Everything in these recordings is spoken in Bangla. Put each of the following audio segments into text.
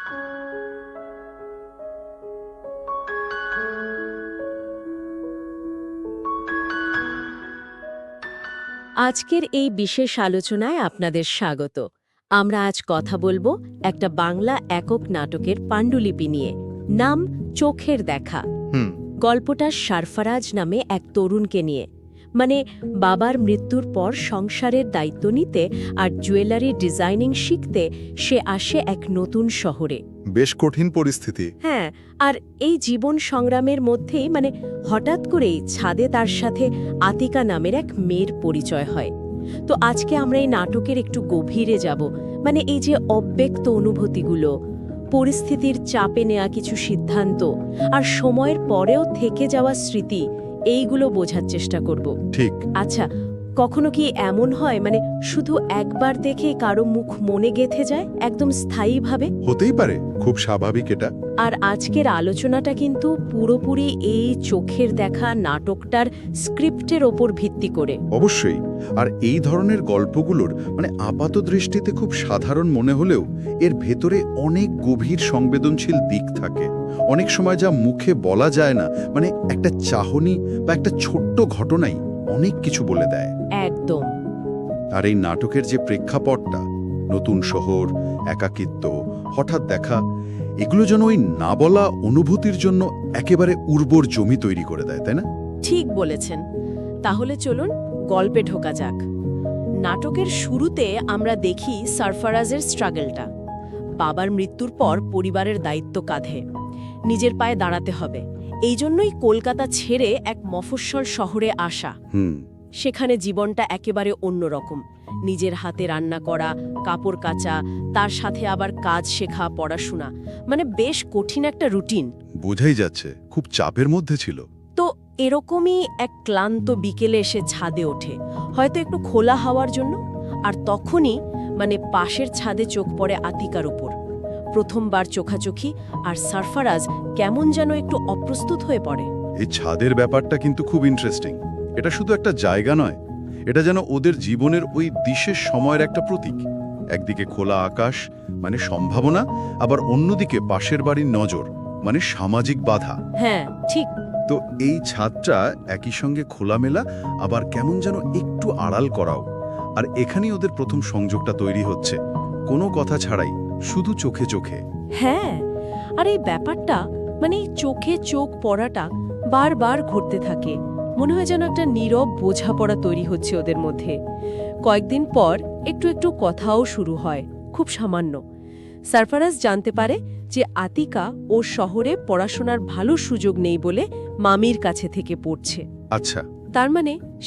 আজকের এই বিশেষ আলোচনায় আপনাদের স্বাগত। আমরা আজ কথা বলবো একটা বাংলা একক নাটকের পাণ্ডুলিপি নিয়ে। নাম চোখের দেখা। গল্পটা সরফরাজ নামে এক তরুণকে নিয়ে, মানে বাবার মৃত্যুর পর সংসারের দায়িত্ব নিতে আর জুয়েলারি ডিজাইনিং শিখতে সে আসে এক নতুন শহরে। বেশ কঠিন পরিস্থিতি। হ্যাঁ, আর এই জীবন সংগ্রামের মধ্যেই হঠাৎ করেই ছাদে তার সাথে আতিকা নামের এক মেয়ের পরিচয় হয়। তো আজকে আমরা এই নাটকের একটু গভীরে যাব, এই যে অব্যক্ত অনুভূতিগুলো, পরিস্থিতির চাপে নেওয়া কিছু সিদ্ধান্ত আর সময়ের পরেও থেকে যাওয়া স্মৃতি, এইগুলো বোঝার চেষ্টা করব। ঠিক। আচ্ছা, কখনো কি এমন হয় শুধু একবার দেখে কারো মুখ মনে গেঁথে যায় একদম স্থায়ীভাবে? হতেই পারে, খুব স্বাভাবিক এটা। আর আজকের আলোচনাটা কিন্তু পুরোপুরি এই চোখের দেখা নাটকটার স্ক্রিপ্টের ওপর ভিত্তি করে। অবশ্যই। আর এই ধরনের গল্পগুলোর আপাত দৃষ্টিতে খুব সাধারণ মনে হলেও এর ভেতরে অনেক গভীর সংবেদনশীল দিক থাকে। অনেক সময় যা মুখে বলা যায় না, একটা চাহনি বা একটা ছোট্ট ঘটনাই অনেক কিছু বলে দেয়। একদম। আর এই নাটকের যে প্রেক্ষাপটটা, নতুন শহর, একাকিত্ব, হঠাৎ দেখা, এগুলো যেন ওই না বলা অনুভূতির জন্য একেবারে উর্বর জমি তৈরি করে দেয়, তাই না? ঠিক বলেছেন। তাহলে চলুন গল্পে ঢোকা যাক। নাটকের শুরুতে আমরা দেখি সরফরাজের স্ট্রাগলটা। বাবার মৃত্যুর পর পরিবারের দায়িত্ব কাঁধে, নিজের পায়ে দাঁড়াতে হবে। এই জন্যই কলকাতা ছেড়ে এক মফস্বল শহরে আসা। সেখানে জীবনটা একেবারে অন্যরকম। নিজের হাতে রান্না করা, কাপড় কাচা, তার সাথে আবার কাজ শেখা, পড়াশোনা, বেশ কঠিন একটা রুটিন। বোঝাই যাচ্ছে খুব চাপের মধ্যে ছিল। তো এরকমই এক ক্লান্ত বিকেলে এসে ছাদে ওঠে, হয়তো একটু খোলা হাওয়ার জন্য। আর তখনই পাশের ছাদে চোখ পড়ে আতিকার উপর। প্রথমবার চোখাচোখি, আর সরফরাজ কেমন যেন একটু অপ্রস্তুত হয়ে পড়ে। এই ছাদের ব্যাপারটা কিন্তু খুব ইন্টারেস্টিং। এটা শুধু একটা জায়গা নয়, এটা যেন ওদের জীবনের ওই বিশেষ সময়ের একটা প্রতীক। একদিকে খোলা আকাশ, সম্ভাবনা, আবার অন্যদিকে পাশের বাড়ির নজর, সামাজিক বাধা। হ্যাঁ, ঠিক। তো এই ছাদটা একই সঙ্গে খোলামেলা, আবার কেমন যেন একটু আড়াল করাও। আর এখানেই ওদের প্রথম সংযোগটা তৈরি হচ্ছে, কোনো কথা ছাড়াই, শুধু চোখে চোখে। হ্যাঁ, আর এই ব্যাপারটা এই চোখে চোখ পড়াটা বারবার ঘটতে থাকে। মনে হয় যেন একটা নীরব বোঝাপড়া তৈরি হচ্ছে ওদের মধ্যে। কয়েকদিন পর একটু একটু কথাও শুরু হয়, খুব সামান্য। সরফরাজ জানতে পারে যে আতিকা ওর শহরে পড়াশোনার ভালো সুযোগ নেই বলে মামির কাছে থেকে পড়ছে। আচ্ছা। তার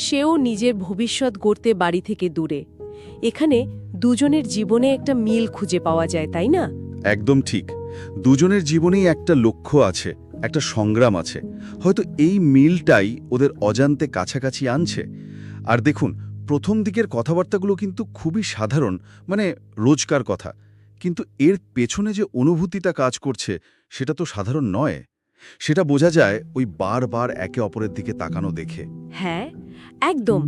সেও নিজের ভবিষ্যৎ গড়তে বাড়ি থেকে দূরে। এখানে দুজনের জীবনে একটা মিল খুঁজে পাওয়া যায়, তাই না? একদম ঠিক। দুজনের জীবনেই একটা লক্ষ্য আছে, একটা সংগ্রাম আছে। হয়তো এই মিলটাই ওদের অজান্তে কাছাকাছি আনছে। আর দেখুন, প্রথম দিকের কথাবার্তাগুলো কিন্তু খুবই সাধারণ, রোজকার কথা। কিন্তু এর পেছনে যে অনুভূতিটা কাজ করছে, সেটা তো সাধারণ নয়। সেটা বোঝা যায় ওই বারবার একে অপরের দিকে তাকানো দেখে। হ্যাঁ, একদম।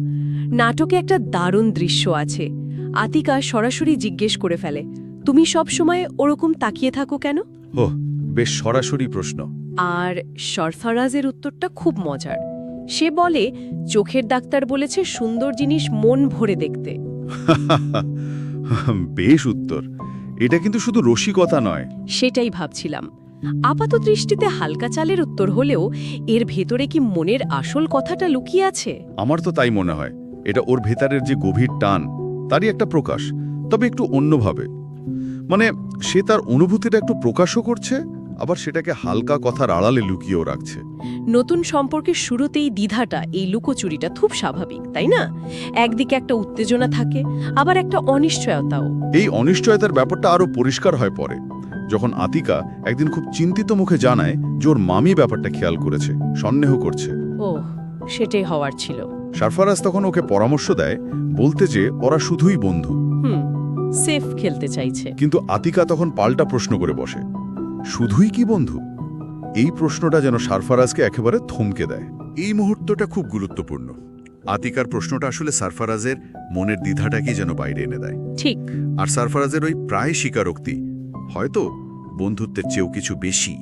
নাটকে একটা দারুণ দৃশ্য আছে। আতিকা সরাসরি জিজ্ঞেস করে ফেলে, তুমি সব সময় ওরকম তাকিয়ে থাকো কেন? বেশ সরাসরি প্রশ্ন। আর সরফরাজের উত্তরটা খুব মজার। সে বলে, চোখের ডাক্তার বলেছে সুন্দর জিনিস মন ভরে দেখতে। বেশ উত্তর। এটা কিন্তু শুধু রসিকতা নয়। সেটাই ভাবছিলাম। আপাত দৃষ্টিতে হালকা চালের উত্তর হলেও এর ভেতরে কি মনের আসল কথাটা লুকিয়ে আছে? আমার তো তাই মনে হয়। এটা ওর ভেতরের যে গভীর টান, তারই একটা প্রকাশ, তবে একটু অন্যভাবে। সে তার অনুভূতিটা একটু প্রকাশও করছে, আবার সেটাকে হালকা কথার আড়ালে লুকিয়েও রাখছে। নতুন সম্পর্কের শুরুতেই দ্বিধাটা, এই লুকোচুরিটা খুব স্বাভাবিক, তাই না? একদিকে একটা উত্তেজনা থাকে, আবার একটা অনিশ্চয়তাও। এই অনিশ্চয়তার ব্যাপারটা আরো পরিষ্কার হয় পরে, যখন আতিকা একদিন খুব চিন্তিত মুখে জানায় যে ওর মামি ব্যাপারটা খেয়াল করেছে, সন্দেহ করছে। সেটাই হওয়ার ছিল। সরফরাজ তখন ওকে পরামর্শ দেয়, বলতে যে ওরা শুধুই বন্ধু, সেফ খেলতে চাইছে। কিন্তু আতিকা তখন পাল্টা প্রশ্ন করে বসে, শুধুই কি বন্ধু? এই প্রশ্নটা যেন সরফরাজকে একেবারে থমকে দেয়। এই মুহূর্তটা খুব গুরুত্বপূর্ণ। আতিকার প্রশ্নটা আসলে সরফরাজের মনের দ্বিধাটাকেই যেন বাইরে এনে দেয়। ঠিক। আর সরফরাজের ওই প্রায় স্বীকারোক্তি, হয়তো বন্ধুত্বের চেয়েও কিছু বেশি।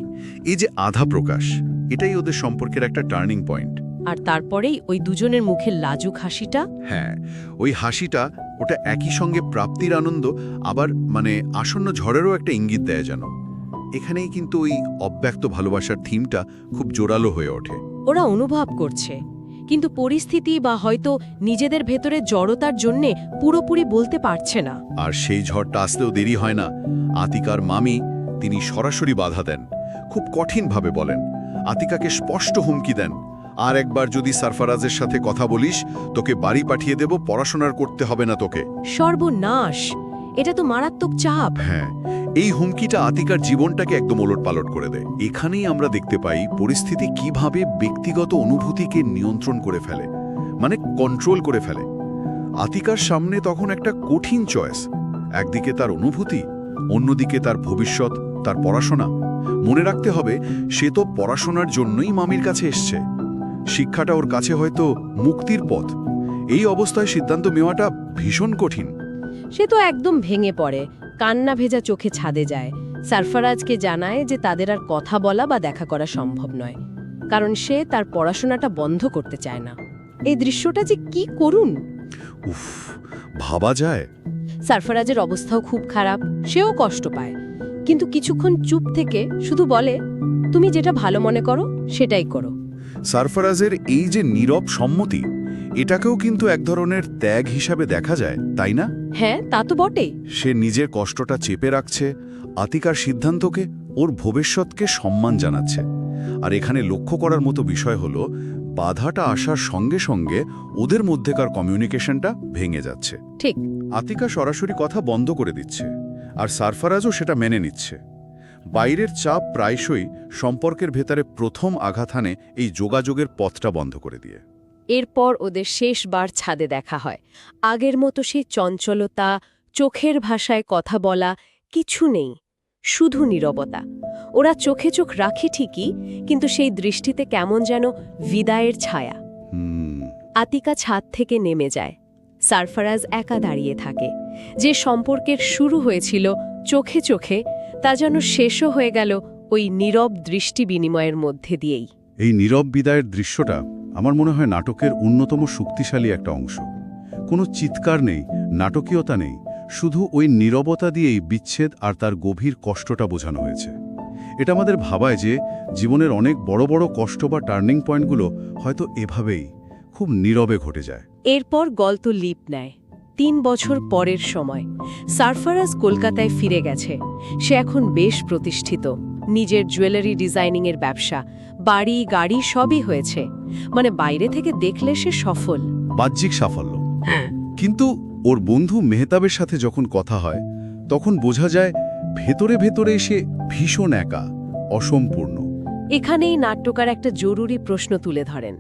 এই যে আধা প্রকাশ, এটাই ওদের সম্পর্কের একটা টার্নিং পয়েন্ট। আর তারপরেই ওই দুজনের মুখে লাজুক হাসিটা। হ্যাঁ, ওই হাসিটা, ওটা একই সঙ্গে প্রাপ্তির আনন্দ, আবার আসন্ন ঝড়েরও একটা ইঙ্গিত দেয় যেন। এখানেই কিন্তু ওই অব্যক্ত ভালোবাসার থিমটা খুব জোরালো হয়ে ওঠে। ওরা অনুভব করছে, কিন্তু পরিস্থিতি বা হয়তো নিজেদের ভেতরে জড়তার জন্যে পুরোপুরি বলতে পারছে না। আর সেই ঝড়টা আসতেও দেরি হয় না। আতিকার মামি, তিনি সরাসরি বাধা দেন, খুব কঠিনভাবে বলেন, আতিকাকে স্পষ্ট হুমকি দেন, আর একবার যদি সারফারাজের সাথে কথা বলিস, তোকে বাড়ি পাঠিয়ে দেব, পড়াশোনার করতে হবে না তোকে। সর্বনাশ! এটা তো মারাত্মক চাপ। হ্যাঁ, এই হুমকিটা আতিকার জীবনটাকে একদম ওলটপালট করে দেয়। এখানেই আমরা দেখতে পাই পরিস্থিতি কিভাবে ব্যক্তিগত অনুভূতিকে নিয়ন্ত্রণ করে ফেলে, কন্ট্রোল করে ফেলে। আতিকার সামনে তখন একটা কঠিন চয়েস, একদিকে তার অনুভূতি, অন্যদিকে তার ভবিষ্যৎ, তার পড়াশোনা। মনে রাখতে হবে, সে তো পড়াশোনার জন্যই মামির কাছে এসছে। শিক্ষাটা ওর কাছে হয়তো মুক্তির পথ। এই অবস্থায় সিদ্ধান্ত নেওয়াটা ভীষণ কঠিন। সে তো একদম ভেঙে পড়ে, কান্না ভেজা চোখে ছাদে যায়, সারফারাজকে জানায় যে তাদের আর কথা বলা বা দেখা করা সম্ভব নয়, কারণ সে তার পড়াশোনাটা বন্ধ করতে চায় না। এই দৃশ্যটা যে কি করুন! উফ, ভাবা যায়। সারফারাজের অবস্থাও খুব খারাপ, সেও কষ্ট পায়, কিন্তু কিছুক্ষণ চুপ থেকে শুধু বলে, তুমি যেটা ভালো মনে করো সেটাই করো। সারফারাজের এই যে নীরব সম্মতি, এটাকেও কিন্তু এক ধরনের ত্যাগ হিসাবে দেখা যায়, তাই না? হ্যাঁ, তা তো বটেই। সে নিজের কষ্টটা চেপে রাখছে, আতিকার সিদ্ধান্তকে, ওর ভবিষ্যৎকে সম্মান জানাচ্ছে। আর এখানে লক্ষ্য করার মতো বিষয় হলো, বাধাটা আসার সঙ্গে সঙ্গে ওদের মধ্যেকার কমিউনিকেশনটা ভেঙে যাচ্ছে। ঠিক। আতিকা সরাসরি কথা বন্ধ করে দিচ্ছে, আর সারফারাজও সেটা মেনে নিচ্ছে। বাইরের চাপ প্রায়শই সম্পর্কের ভেতরে প্রথম আঘাত হানে এই যোগাযোগের পথটা বন্ধ করে দিয়ে। এরপর ওদের শেষবার ছাদে দেখা হয়। আগের মতো সেই চঞ্চলতা, চোখের ভাষায় কথা বলা কিছু নেই, শুধু নীরবতা। ওরা চোখে চোখ রাখে ঠিকই, কিন্তু সেই দৃষ্টিতে কেমন যেন বিদায়ের ছায়া। আতিকা ছাদ থেকে নেমে যায়। সারফারাজ একা দাঁড়িয়ে থাকে। যে সম্পর্কের শুরু হয়েছিল চোখে চোখে, তা যেন শেষও হয়ে গেল ওই নীরব দৃষ্টি বিনিময়ের মধ্যে দিয়েই। এই নীরব বিদায়ের দৃশ্যটা আমার মনে হয় নাটকের অন্যতম শক্তিশালী একটা অংশ। কোনো চিৎকার নেই, নাটকীয়তা নেই, শুধু ওই নীরবতা দিয়েই বিচ্ছেদ আর তার গভীর কষ্টটা বোঝানো হয়েছে। এটা আমাদের ভাবায় যে জীবনের অনেক বড় বড় কষ্ট বা টার্নিং পয়েন্টগুলো হয়তো এভাবেই খুব নীরবে ঘটে যায়। এরপর গল্প লিপ নেয় ৩ বছর পরের সময়। সারফারাজ কলকাতায় ফিরে গেছে। সে এখন বেশ প্রতিষ্ঠিত, নিজের জুয়েলারি ডিজাইনিংয়ের ব্যবসা, বাড়ি গাড়ি সবই হয়েছে। বাইরে থেকে দেখলে সে সফল, বাহ্যিক সাফল্য। কিন্তু ওর বন্ধু মেহতাবের সাথে যখন কথা হয়, তখন বোঝা যায় ভেতরে ভেতরে সে ভীষণ একা, অসম্পূর্ণ। এখানেই নাট্যকার একটা জরুরি প্রশ্ন তুলে ধরেন,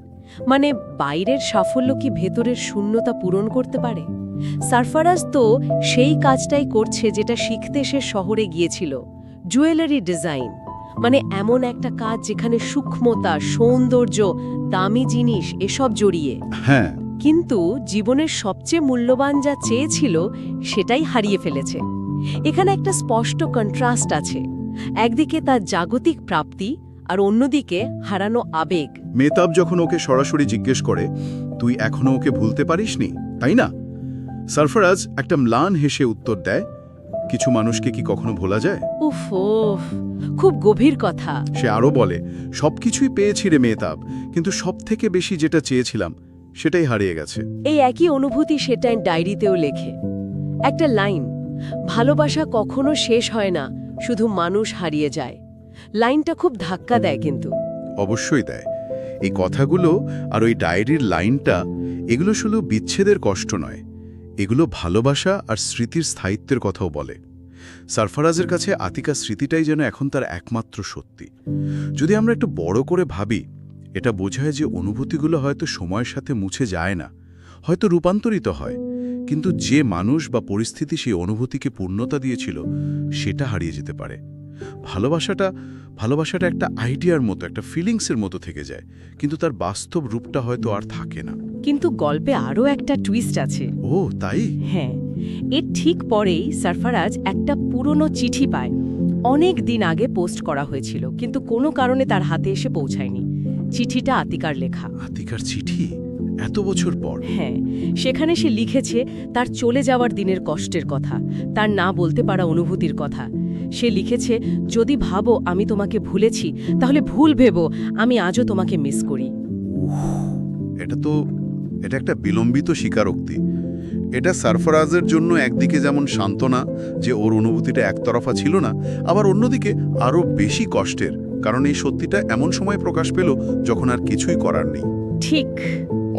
বাইরের সাফল্য কি ভেতরের শূন্যতা পূরণ করতে পারে? সারফারাজ তো সেই কাজটাই করছে যেটা শিখতে সে শহরে গিয়েছিল, জুয়েলারি ডিজাইন। এমন একটা কাজ যেখানে সূক্ষ্মতা, সৌন্দর্য, দামি জিনিস এসব জড়িয়ে। হ্যাঁ, কিন্তু জীবনের সবচেয়ে মূল্যবান যা চেয়েছিল সেটাই হারিয়ে ফেলেছে। এখানে একটা স্পষ্ট কন্ট্রাস্ট আছে, একদিকে তার জাগতিক প্রাপ্তি আর অন্যদিকে হারানো আবেগ। মেহতাব যখন ওকে সরাসরি জিজ্ঞেস করে, তুই এখনো ওকে ভুলতে পারিসনি, তাই না? সারফারাজ একটা ম্লান হেসে উত্তর দেয়, কিছু মানুষকে কি কখনো ভোলা যায়? উফ, খুব গভীর কথা। সে আরও বলে, সবকিছুই পেয়েছি রে মেহতাব, কিন্তু সবথেকে বেশি যেটা চেয়েছিলাম সেটাই হারিয়ে গেছে। এই একই অনুভূতি সেটা ডায়েরিতেও লেখে। একটা লাইন, ভালোবাসা কখনো শেষ হয় না, শুধু মানুষ হারিয়ে যায়। লাইনটা খুব ধাক্কা দেয় কিন্তু। অবশ্যই দেয়। এই কথাগুলো আর ওই ডায়েরির লাইনটা, এগুলো শুধু বিচ্ছেদের কষ্ট নয়, এগুলো ভালোবাসা আর স্মৃতির স্থায়িত্বের কথাও বলে। সারফারাজের কাছে আতিকা স্মৃতিটাই যেন এখন তার একমাত্র সত্যি। যদি আমরা একটু বড় করে ভাবি, এটা বোঝায় যে অনুভূতিগুলো হয়তো সময়ের সাথে মুছে যায় না, হয়তো রূপান্তরিত হয়, কিন্তু যে মানুষ বা পরিস্থিতি সেই অনুভূতিকে পূর্ণতা দিয়েছিল সেটা হারিয়ে যেতে পারে। ভালোবাসাটা একটা আইডিয়ার মতো, একটা ফিলিংসের মতো থেকে যায়, কিন্তু তার বাস্তব রূপটা হয়তো আর থাকে না। কিন্তু গল্পে আরও একটা টুইস্ট আছে। ও তাই? হ্যাঁ, এর ঠিক পরেই সারফারাজ একটা পুরনো চিঠি পায়। অনেক দিন আগে পোস্ট করা হয়েছিল, কিন্তু কোনো কারণে তার হাতে এসে পৌঁছায়নি। চিঠিটা আতিকার লেখা। আতিকার চিঠি? এত বছর পর? হ্যাঁ, সেখানে সে লিখেছে তার চলে যাওয়ার দিনের কষ্টের কথা, তার না বলতে পারা অনুভূতির কথা। সে লিখেছে, যদি ভাবো আমি তোমাকে ভুলেছি, তাহলে ভুল ভেবো, আমি আজও তোমাকে মিস করি। এটা একটা বিলম্বিত স্বীকারোক্তি। এটা সারফরাজের জন্য একদিকে যেমন সান্ত্বনা যে ওর অনুভূতিটা একতরফা ছিল না, আবার অন্যদিকে আরও বেশি কষ্টের, কারণ এই সত্যিটা এমন সময় প্রকাশ পেল যখন আর কিছুই করার নেই। ঠিক।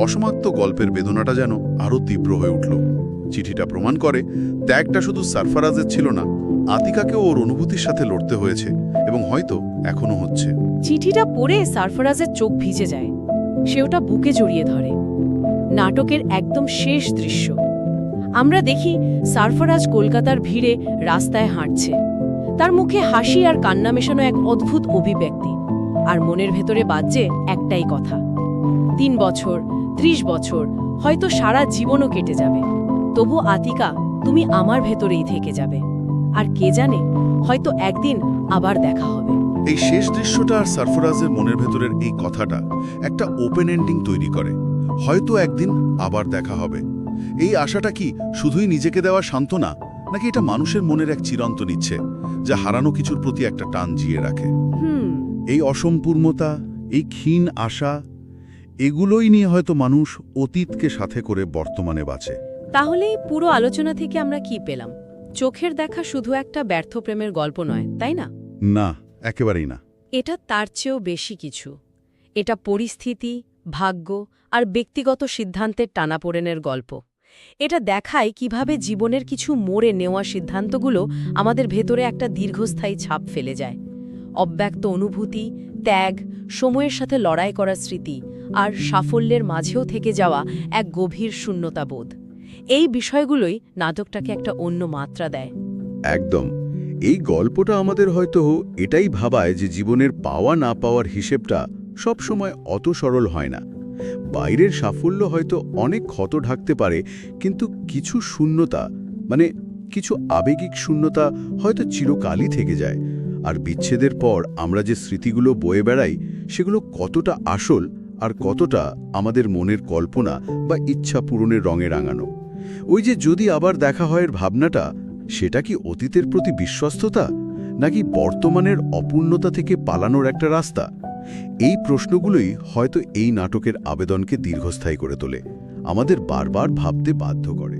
অসমাপ্ত গল্পের বেদনাটা যেন আরও তীব্র হয়ে উঠল। চিঠিটা প্রমাণ করে ত্যাগটা শুধু সারফরাজের ছিল না, আতিকাকেও ওর অনুভূতির সাথে লড়তে হয়েছে, এবং হয়তো এখনো হচ্ছে। চিঠিটা পড়ে সারফরাজের চোখ ভিজে যায়। সে ওটা বুকে জড়িয়ে ধরে। নাটকের একদম শেষ দৃশ্য আমরা দেখি সারফরাজ কলকাতার ভিড়ে রাস্তায় হাঁটছে। তার মুখে হাসি আর কান্না মেশানো এক অদ্ভুত অভিব্যক্তি, আর মনের ভেতরে বাজছে একটাই কথা, 3 বছর, 30 বছর, হয়তো সারা জীবনও কেটে যাবে, তবু আতিকা তুমি আমার ভেতরেই থেকে যাবে। আর কে জানে, হয়তো একদিন আবার দেখা হবে। এই শেষ দৃশ্যটা আর সারফরাজের মনের ভেতরের এই কথাটা একটা ওপেন এন্ডিং তৈরি করে। হয়তো একদিন আবার দেখা হবে। এই আশাটা কি শুধুই নিজেকে দেওয়া সান্ত্বনা, নাকি এটা মানুষের মনের এক চিরন্তন ইচ্ছে যা হারানো কিছুর প্রতি একটা টান জিয়ে রাখে? এই অসম্পূর্ণতা, এই ক্ষীণ আশা, এগুলোই নিয়ে হয়তো মানুষ অতীতকে সাথে করে বর্তমানে বাঁচে। তাহলে এই পুরো আলোচনা থেকে আমরা কি পেলাম? চোখের দেখা শুধু একটা ব্যর্থ প্রেমের গল্প নয়, তাই না? না, একেবারেই না। এটা তার চেয়েও বেশি কিছু। এটা পরিস্থিতি, ভাগ্য আর ব্যক্তিগত সিদ্ধান্তের টানাপোড়েনের গল্প। এটা দেখায় কিভাবে জীবনের কিছু মোড়ে নেওয়া সিদ্ধান্তগুলো আমাদের ভেতরে একটা দীর্ঘস্থায়ী ছাপ ফেলে যায়। অব্যক্ত অনুভূতি, ত্যাগ, সময়ের সাথে লড়াই করার স্মৃতি, আর সাফল্যের মাঝেও থেকে যাওয়া এক গভীর শূন্যতাবোধ। এই বিষয়গুলোই নাটকটাকে একটা অন্য মাত্রা দেয়। একদম। এই গল্পটা আমাদের হয়তো এটাই ভাবায় যে জীবনের পাওয়া না পাওয়ার হিসেবটা সব সময় অত সরল হয় না। বাইরের সাফল্য হয়তো অনেক ক্ষত ঢাকতে পারে, কিন্তু কিছু শূন্যতা, মানে কিছু আবেগিক শূন্যতা হয়তো চিরকালই থেকে যায়। আর বিচ্ছেদের পর আমরা যে স্মৃতিগুলো বয়ে বেড়াই, সেগুলো কতটা আসল আর কতটা আমাদের মনের কল্পনা বা ইচ্ছা পূরণের রঙে রাঙানো। ওই যে যদি আবার দেখা হয় ভাবনাটা, সেটা কি অতীতের প্রতি বিশ্বস্ততা, নাকি বর্তমানের অপূর্ণতা থেকে পালানোর একটা রাস্তা? এই প্রশ্নগুলোই হয়তো এই নাটকের আবেদনকে দীর্ঘস্থায়ী করে তোলে, আমাদের বারবার ভাবতে বাধ্য করে।